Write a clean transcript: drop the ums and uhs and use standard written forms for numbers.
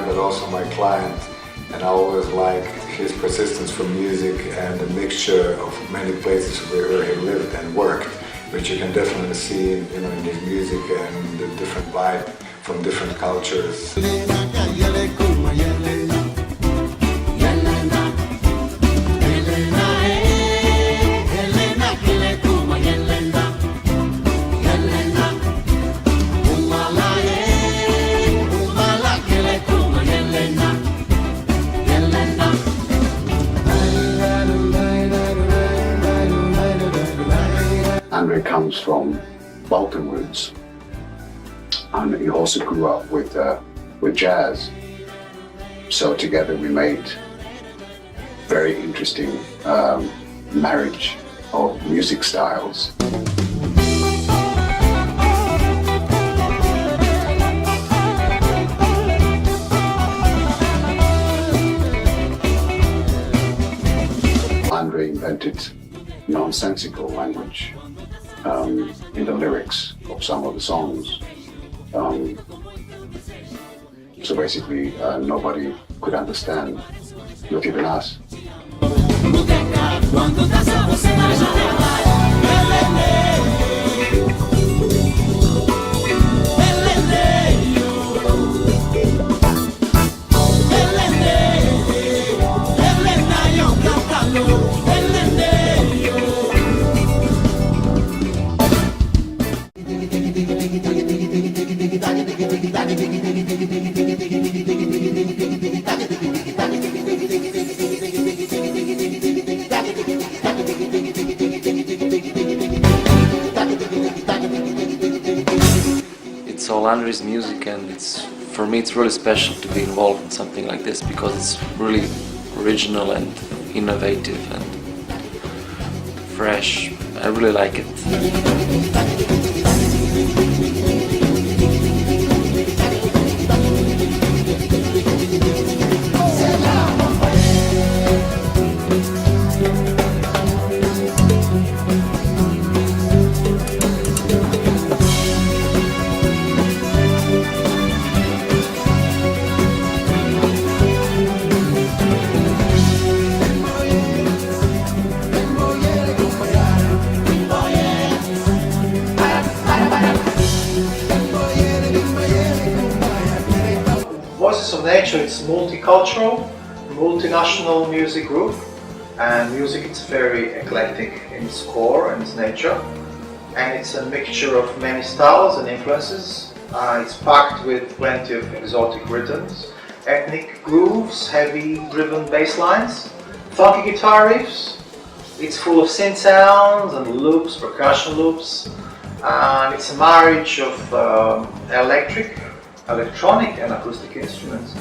friend but also my client, and I always liked his persistence for music and the mixture of many places where he lived and worked, which you can definitely see in his music and the different vibe from different cultures. Andrej comes from Balkan roots, and he also grew up with jazz. So together we made very interesting marriage of music styles. Andrej invented nonsensical language in the lyrics of some of the songs. So basically nobody could understand, not even us. It's all Andrej's music, and for me it's really special to be involved in something like this because it's really original and innovative and fresh. I really like it. Voices of Nature, it's multicultural, multinational music group, and music is very eclectic in its core and its nature, and it's a mixture of many styles and influences. It's packed with plenty of exotic rhythms, ethnic grooves, heavy driven bass lines, funky guitar riffs. It's full of synth sounds and loops, percussion loops, and it's a marriage of electronic and acoustic instruments.